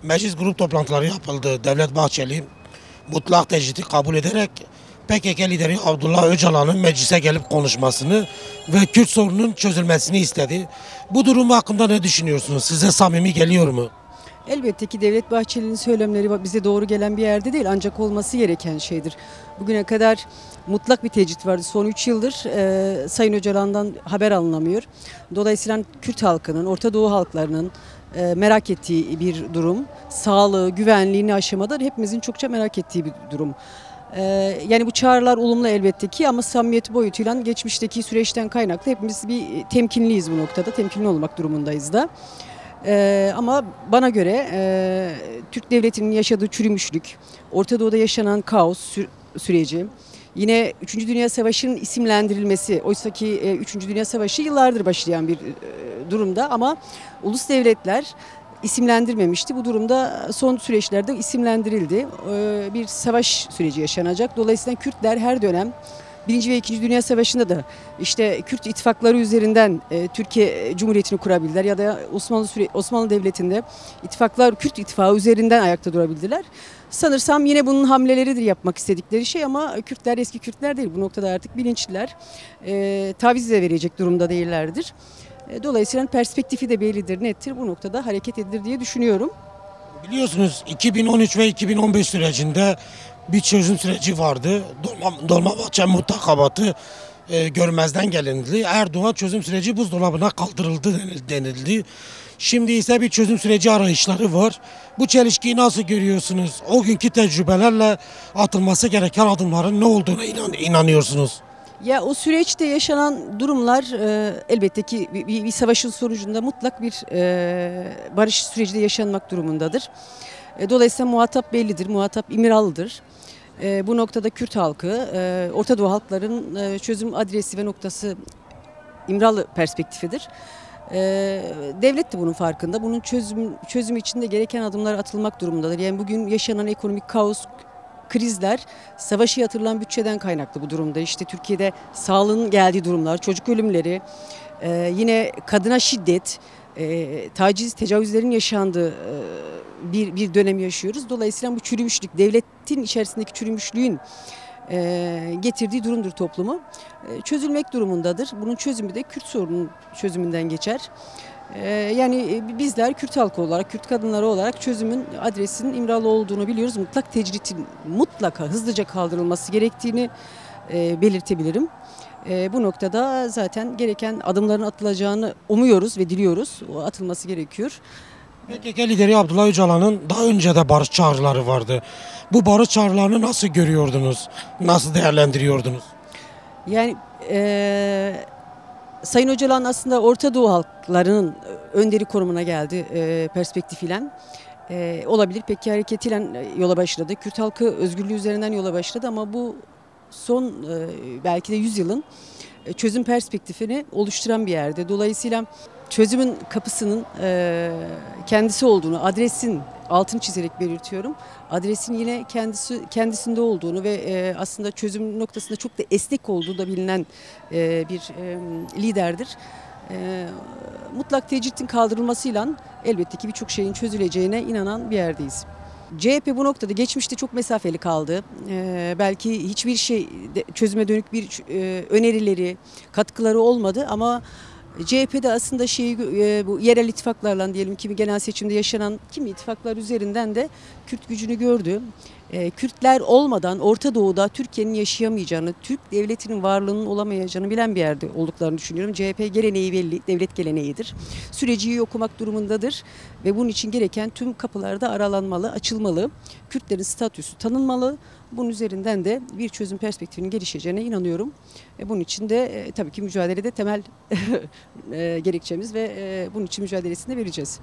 Meclis grup toplantıları yapıldı. Devlet Bahçeli mutlak tecridi kabul ederek PKK lideri Abdullah Öcalan'ın meclise gelip konuşmasını ve Kürt sorununun çözülmesini istedi. Bu durum hakkında ne düşünüyorsunuz? Size samimi geliyor mu? Elbette ki Devlet Bahçeli'nin söylemleri bize doğru gelen bir yerde değil, ancak olması gereken şeydir. Bugüne kadar mutlak bir tecrit vardı. Son 3 yıldır Sayın Öcalan'dan haber alınamıyor. Dolayısıyla Kürt halkının, Orta Doğu halklarının merak ettiği bir durum. Sağlığı, güvenliğini aşamadır hepimizin çokça merak ettiği bir durum. Yani bu çağrılar olumlu elbette ki, ama samimiyet boyutuyla geçmişteki süreçten kaynaklı hepimiz bir temkinliyiz bu noktada. Temkinli olmak durumundayız da. Ama bana göre Türk Devleti'nin yaşadığı çürümüşlük, Orta Doğu'da yaşanan kaos süreci, yine 3. Dünya Savaşı'nın isimlendirilmesi, oysaki 3. Dünya Savaşı yıllardır başlayan bir durumda, ama ulus devletler isimlendirmemişti. Bu durumda son süreçlerde isimlendirildi. Bir savaş süreci yaşanacak. Dolayısıyla Kürtler her dönem Birinci ve İkinci Dünya Savaşı'nda da işte Kürt ittifakları üzerinden Türkiye Cumhuriyeti'ni kurabildiler, ya da Osmanlı Devleti'nde Kürt ittifakı üzerinden ayakta durabildiler. Sanırsam yine bunun hamleleridir yapmak istedikleri şey, ama Kürtler eski Kürtler değil. Bu noktada artık bilinçliler. Taviz de verecek durumda değillerdir. Dolayısıyla perspektifi de bellidir, nettir. Bu noktada hareket edilir diye düşünüyorum. Biliyorsunuz 2013 ve 2015 sürecinde bir çözüm süreci vardı. Dolmabahçe mutabakat görmezden gelindi. Erdoğan çözüm süreci buzdolabına kaldırıldı denildi. Şimdi ise bir çözüm süreci arayışları var. Bu çelişkiyi nasıl görüyorsunuz? O günkü tecrübelerle atılması gereken adımların ne olduğuna inanıyorsunuz? Ya o süreçte yaşanan durumlar elbette ki bir savaşın sonucunda mutlak bir barış süreci de yaşanmak durumundadır. Dolayısıyla muhatap bellidir, muhatap İmralı'dır. Bu noktada Kürt halkı, Orta Doğu halkların çözüm adresi ve noktası İmralı perspektifidir. Devlet de bunun farkında. Bunun çözümü için de gereken adımlar atılmak durumundadır. Yani bugün yaşanan ekonomik kaos, krizler savaşı yatırılan bütçeden kaynaklı bu durumda. İşte Türkiye'de sağlığın geldiği durumlar, çocuk ölümleri, yine kadına şiddet, taciz, tecavüzlerin yaşandığı bir dönem yaşıyoruz. Dolayısıyla bu çürümüşlük, devletin içerisindeki çürümüşlüğün getirdiği durumdur toplumu. Çözülmek durumundadır. Bunun çözümü de Kürt sorunun çözümünden geçer. Yani bizler Kürt halkı olarak, Kürt kadınları olarak çözümün adresinin İmralı olduğunu biliyoruz. Mutlak tecritin mutlaka hızlıca kaldırılması gerektiğini belirtebilirim. Bu noktada zaten gereken adımların atılacağını umuyoruz ve diliyoruz. O atılması gerekiyor. PKK lideri Abdullah Öcalan'ın daha önce de barış çağrıları vardı. Bu barış çağrılarını nasıl görüyordunuz? Nasıl değerlendiriyordunuz? Yani Sayın Öcalan aslında Orta Doğu halklarının önderi konumuna geldi perspektifiyle. Olabilir, peki hareketiyle yola başladı. Kürt halkı özgürlüğü üzerinden yola başladı, ama bu son belki de 100 yılın çözüm perspektifini oluşturan bir yerde. Dolayısıyla çözümün kapısının kendisi olduğunu, adresin altını çizerek belirtiyorum. Adresin yine kendisinde olduğunu ve aslında çözüm noktasında çok da esnek olduğu da bilinen bir liderdir. Mutlak tecritin kaldırılmasıyla elbette ki birçok şeyin çözüleceğine inanan bir yerdeyiz. CHP bu noktada geçmişte çok mesafeli kaldı. Belki hiçbir şey çözüme dönük bir önerileri, katkıları olmadı, ama CHP'de aslında bu yerel ittifaklarla, diyelim ki genel seçimde yaşanan kimi ittifaklar üzerinden de Kürt gücünü gördü. Kürtler olmadan Orta Doğu'da Türkiye'nin yaşayamayacağını, Türk devletinin varlığının olamayacağını bilen bir yerde olduklarını düşünüyorum. CHP geleneği belli, devlet geleneğidir. Süreci iyi okumak durumundadır ve bunun için gereken tüm kapılarda aralanmalı, açılmalı. Kürtlerin statüsü tanınmalı. Bunun üzerinden de bir çözüm perspektifinin gelişeceğine inanıyorum. Bunun için de tabii ki mücadelede temel gerekçemiz ve bunun için mücadelesini vereceğiz.